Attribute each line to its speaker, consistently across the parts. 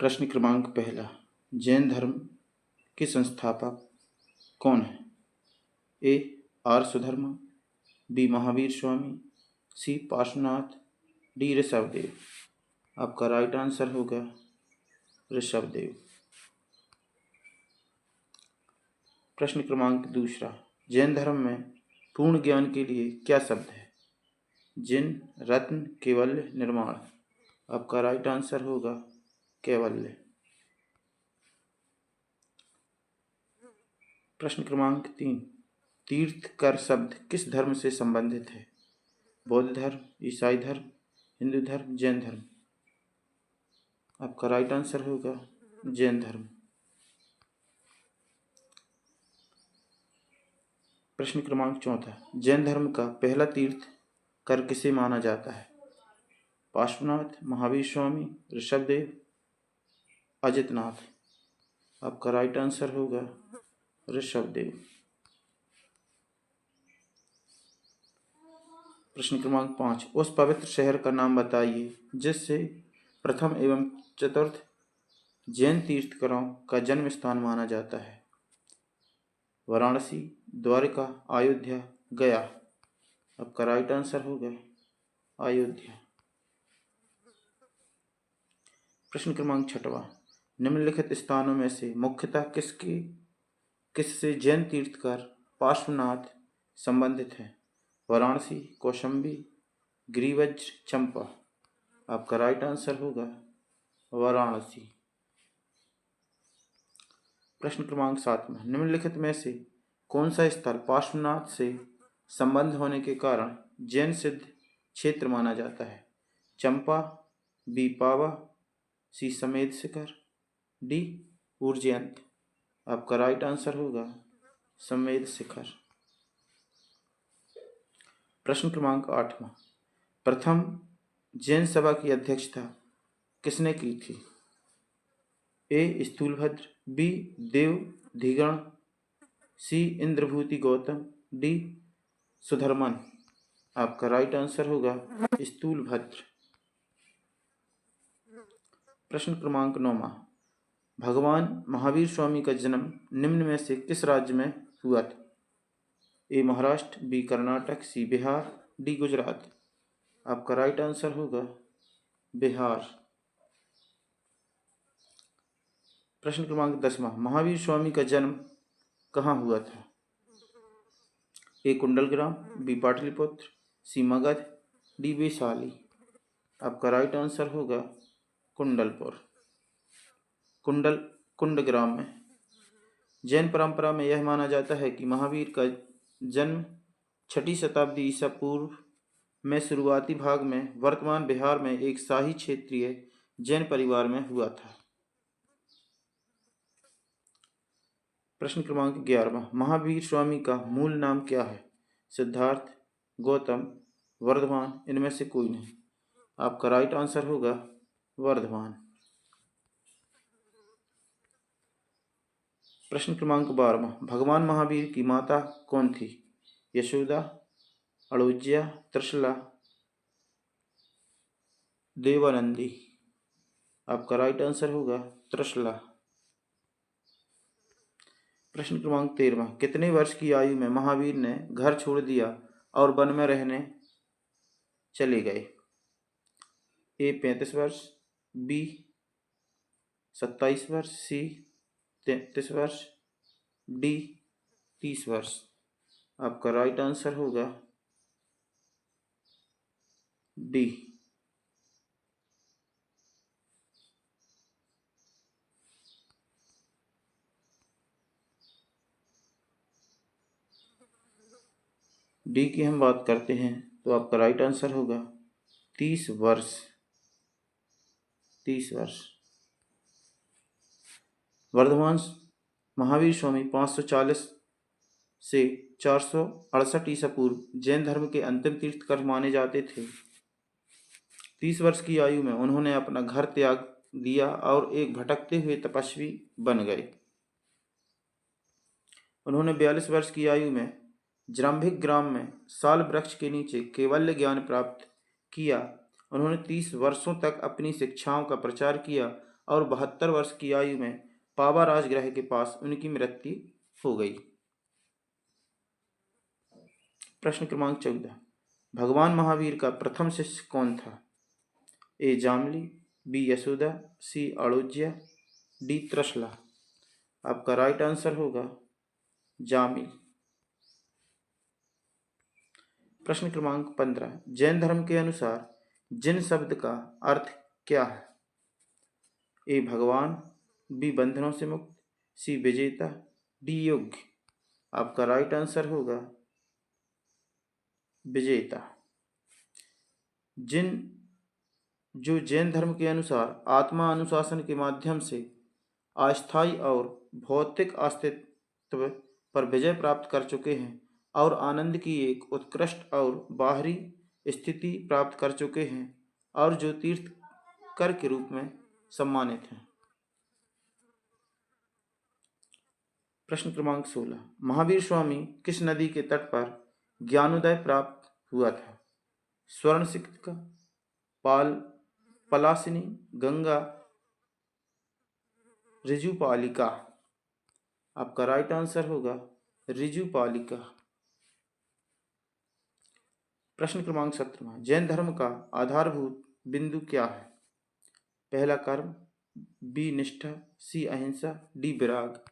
Speaker 1: प्रश्न क्रमांक पहला, जैन धर्म के संस्थापक कौन है? ए. आर्षधर्म, बी. महावीर स्वामी, सी. पार्श्वनाथ, डी. ऋषभदेव। आपका राइट आंसर होगा ऋषभदेव। प्रश्न क्रमांक दूसरा, जैन धर्म में पूर्ण ज्ञान के लिए क्या शब्द है? जिन, रत्न, कैवल्य, निर्माण। आपका राइट आंसर होगा कैवल्य। प्रश्न क्रमांक 3, तीर्थकर शब्द किस धर्म से संबंधित है? बौद्ध धर्म, ईसाई धर्म, हिंदू धर्म, जैन धर्म। आपका राइट आंसर होगा जैन धर्म। प्रश्न क्रमांक चौथा, जैन धर्म का पहला तीर्थकर किसे माना जाता है? पार्श्वनाथ, महावीर स्वामी, ऋषभदेव, अजितनाथ। आपका राइट आंसर होगा ऋषभदेव। प्रश्न क्रमांक 5, उस पवित्र शहर का नाम बताइए जिससे प्रथम एवं चतुर्थ जैन तीर्थकरों का जन्म स्थान माना जाता है। वाराणसी, द्वारका, अयोध्या, गया। आपका राइट आंसर होगा अयोध्या। प्रश्न क्रमांक 6, निम्नलिखित स्थानों में से मुख्यतः किससे जैन तीर्थकर पार्श्वनाथ संबंधित है? वाराणसी, कौशाम्बी, गिरिवज्र, चंपा। आपका राइट आंसर होगा वाराणसी। प्रश्न क्रमांक 7, निम्नलिखित में से कौन सा स्थल पार्श्वनाथ से संबंध होने के कारण जैन सिद्ध क्षेत्र माना जाता है? चंपा, बी. पावा, सी. समेध शिखर, डी. उज्जैन। आपका राइट आंसर होगा समेध शिखर। प्रश्न क्रमांक 8, प्रथम जैन सभा की अध्यक्षता किसने की थी? ए. स्थूलभद्र, बी. देवधिगण, सी. इंद्रभूति गौतम, डी. सुधर्मन। आपका राइट आंसर होगा स्थूलभद्र। प्रश्न क्रमांक 9, भगवान महावीर स्वामी का जन्म निम्न में से किस राज्य में हुआ था? ए. महाराष्ट्र, बी. कर्नाटक, सी. बिहार, डी. गुजरात। आपका राइट आंसर होगा बिहार। प्रश्न क्रमांक 10, महावीर स्वामी का जन्म कहाँ हुआ था? ए. कुंडलग्राम, बी. पाटलिपुत्र, सी. मगध, डी. वैशाली। आपका राइट आंसर होगा कुंडलपुर, कुंडग्राम में। जैन परंपरा में यह माना जाता है कि महावीर का जन्म 6वीं शताब्दी ईसा पूर्व में शुरुआती भाग में वर्तमान बिहार में एक शाही क्षेत्रीय जैन परिवार में हुआ था। प्रश्न क्रमांक 11, महावीर स्वामी का मूल नाम क्या है? सिद्धार्थ, गौतम, वर्धमान, इनमें से कोई नहीं। आपका राइट आंसर होगा वर्धमान। प्रश्न क्रमांक 12, भगवान महावीर की माता कौन थी? यशोदा, अड़ोज्या, त्रिशला, देवानंदी। आपका राइट आंसर होगा त्रिशला। प्रश्न क्रमांक 13, कितने वर्ष की आयु में महावीर ने घर छोड़ दिया और वन में रहने चले गए? ए. 35 वर्ष, बी. 27 वर्ष, सी. 33 वर्ष, डी. 30 वर्ष। आपका राइट आंसर होगा डी। डी की हम बात करते हैं तो आपका राइट आंसर होगा 30 वर्ष। 30 वर्ष। वर्धमान महावीर स्वामी 540 से 468 ईसा पूर्व जैन धर्म के अंतिम तीर्थकर माने जाते थे। 30 वर्ष की आयु में उन्होंने अपना घर त्याग दिया और एक भटकते हुए तपस्वी बन गए। उन्होंने 42 वर्ष की आयु में जरांभिक ग्राम में साल वृक्ष के नीचे कैवल्य ज्ञान प्राप्त किया। उन्होंने 30 वर्षों तक अपनी शिक्षाओं का प्रचार किया और 72 वर्ष की आयु में पावा राजगृह के पास उनकी मृत्यु हो गई। प्रश्न क्रमांक 14, भगवान महावीर का प्रथम शिष्य कौन था? ए जामली, बी यशोदा, सी अड़ोज्या, डी त्रिशला। आपका राइट आंसर होगा जामिल। प्रश्न क्रमांक 15, जैन धर्म के अनुसार जिन शब्द का अर्थ क्या है? ए भगवान, बी बंधनों से मुक्त, सी विजेता, डी योग्य। आपका राइट आंसर होगा विजेता। जो जैन धर्म के अनुसार आत्मा अनुशासन के माध्यम से अस्थायी और भौतिक अस्तित्व पर विजय प्राप्त कर चुके हैं और आनंद की एक उत्कृष्ट और बाहरी स्थिति प्राप्त कर चुके हैं और जो तीर्थकर के रूप में सम्मानित हैं। प्रश्न क्रमांक 16, महावीर स्वामी किस नदी के तट पर ज्ञानोदय प्राप्त हुआ था? स्वर्ण सिक्का, पलासिनी, गंगा, ऋजुपालिका। आपका राइट आंसर होगा ऋजुपालिका। प्रश्न क्रमांक 17, जैन धर्म का आधारभूत बिंदु क्या है? पहला कर्म, बी निष्ठा, सी अहिंसा, डी विराग।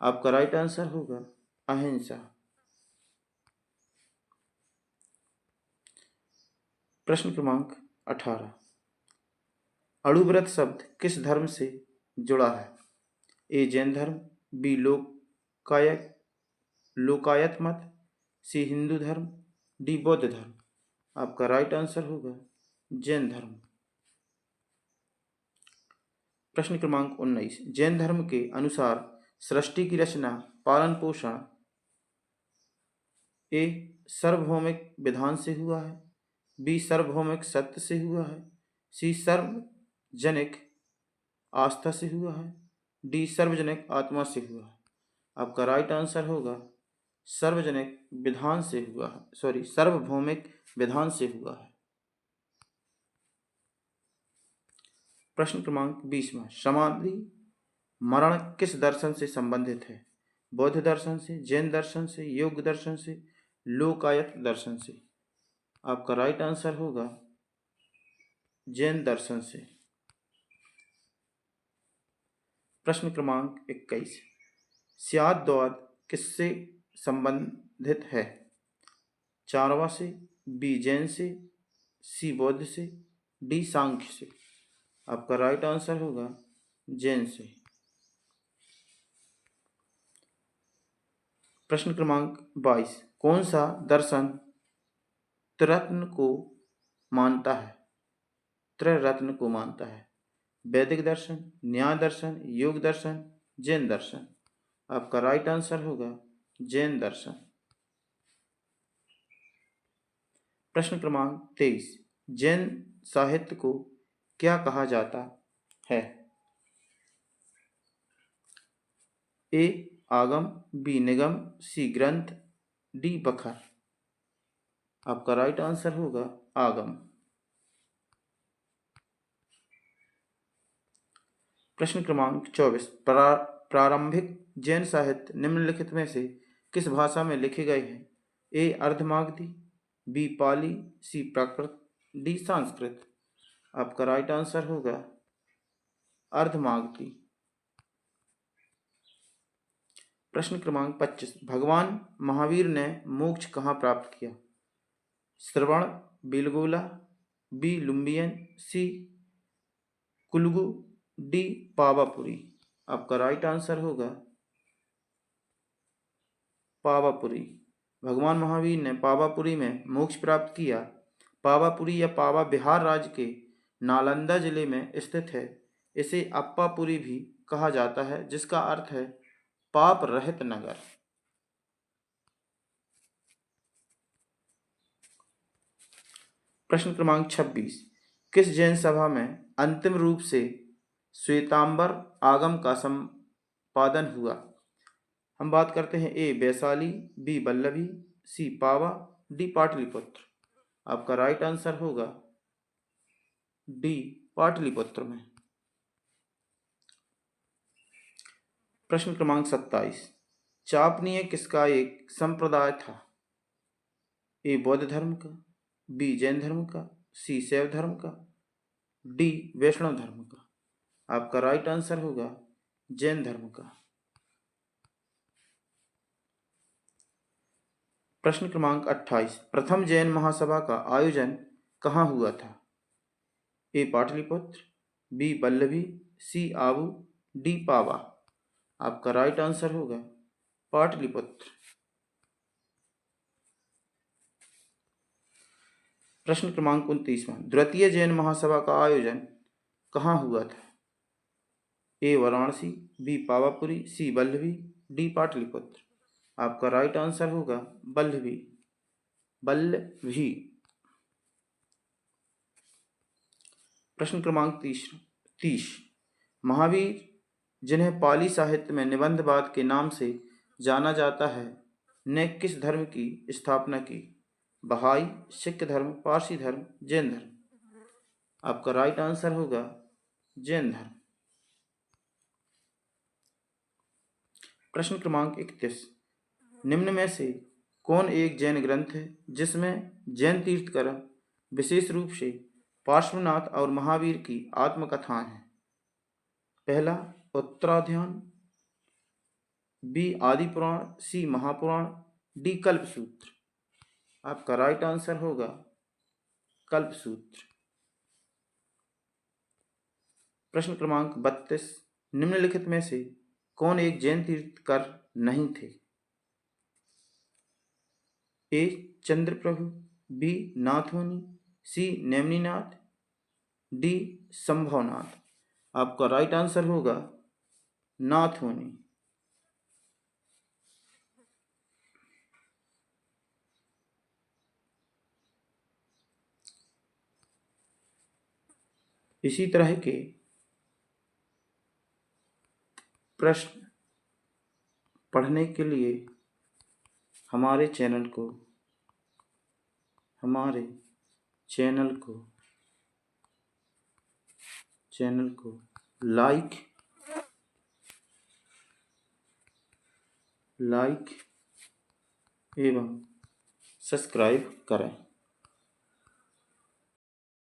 Speaker 1: आपका राइट आंसर होगा अहिंसा। प्रश्न क्रमांक 18, अणुव्रत शब्द किस धर्म से जुड़ा है? ए जैन धर्म, बी लोकायत मत, सी हिंदू धर्म, डी बौद्ध धर्म। आपका राइट आंसर होगा जैन धर्म। प्रश्न क्रमांक 19, जैन धर्म के अनुसार सृष्टि की रचना पालन पोषण ए सार्वभौमिक विधान से हुआ है, बी सार्वभौमिक सत्य से हुआ है, सी सार्वजनिक आस्था से हुआ है, डी सार्वजनिक आत्मा से हुआ है। आपका राइट आंसर होगा सार्वभौमिक विधान से हुआ है। प्रश्न क्रमांक 20, समाधि मरण किस दर्शन से संबंधित है? बौद्ध दर्शन से, जैन दर्शन से, योग दर्शन से, लोकायत दर्शन से। आपका राइट आंसर होगा जैन दर्शन से। प्रश्न क्रमांक 21, स्याद्वाद किससे संबंधित है? चारवा से, बी जैन से, सी बौद्ध से, डी सांख्य से। आपका राइट आंसर होगा जैन से। प्रश्न क्रमांक 22, कौन सा दर्शन त्रिरत्न को मानता है? वैदिक दर्शन, न्याय दर्शन, योग दर्शन, जैन दर्शन। आपका राइट आंसर होगा जैन दर्शन। प्रश्न क्रमांक 23, जैन साहित्य को क्या कहा जाता है? ए आगम, बी निगम, सी ग्रंथ, डी बखर। आपका राइट आंसर होगा आगम। प्रश्न क्रमांक 24, प्रारंभिक जैन साहित्य निम्नलिखित में से किस भाषा में लिखे गए हैं? ए अर्धमागधी, बी पाली, सी प्राकृत, डी संस्कृत। आपका राइट आंसर होगा अर्धमागधी। प्रश्न क्रमांक 25, भगवान महावीर ने मोक्ष कहाँ प्राप्त किया? श्रवण बेलगोला, बी लुम्बियन, सी कुल्लू, डी पावापुरी। आपका राइट आंसर होगा पावापुरी। भगवान महावीर ने पावापुरी में मोक्ष प्राप्त किया। पावापुरी या पावा बिहार राज्य के नालंदा जिले में स्थित है। इसे अप्पापुरी भी कहा जाता है, जिसका अर्थ है पाप रहित नगर। प्रश्न क्रमांक 26, किस जैन सभा में अंतिम रूप से श्वेतांबर आगम का संपादन हुआ? हम बात करते हैं ए वैशाली, बी वल्लभी, सी पावा, डी पाटलिपुत्र। आपका राइट आंसर होगा डी पाटलिपुत्र में। प्रश्न क्रमांक 27, चापनीय किसका एक संप्रदाय था? ए बौद्ध धर्म का, बी जैन धर्म का, सी शैव धर्म का, डी वैष्णव धर्म का। आपका राइट आंसर होगा जैन धर्म का। प्रश्न क्रमांक 28, प्रथम जैन महासभा का आयोजन कहाँ हुआ था? ए पाटलिपुत्र, बी वल्लभी, सी आबू, डी पावा। आपका राइट आंसर होगा पाटलिपुत्र। प्रश्न क्रमांक 29वां, द्वितीय जैन महासभा का आयोजन कहाँ हुआ था? ए वाराणसी, बी पावापुरी, सी वल्लभी, डी पाटलिपुत्र। आपका राइट आंसर होगा वल्लभी। प्रश्न क्रमांक 30, महावीर जिन्हें पाली साहित्य में निबंधवाद के नाम से जाना जाता है ने किस धर्म की स्थापना की? बहाई, सिख धर्म, पारसी धर्म, जैन धर्म। आपका राइट आंसर होगा जैन धर्म। प्रश्न क्रमांक 31, निम्न में से कौन एक जैन ग्रंथ है जिसमें जैन तीर्थंकर विशेष रूप से पार्श्वनाथ और महावीर की आत्मकथाएं हैं? पहला उत्तराध्यान, बी आदि पुराण, सी महापुराण, डी कल्पसूत्र। आपका राइट आंसर होगा कल्पसूत्र। प्रश्न क्रमांक 32, निम्नलिखित में से कौन एक जैन तीर्थंकर नहीं थे? ए चंद्रप्रभु, बी नाथमुनि, सी नेमिनाथ, डी संभवनाथ। आपका राइट आंसर होगा नाथमुनि। इसी तरह के प्रश्न पढ़ने के लिए हमारे चैनल को लाइक एवं सब्सक्राइब करें।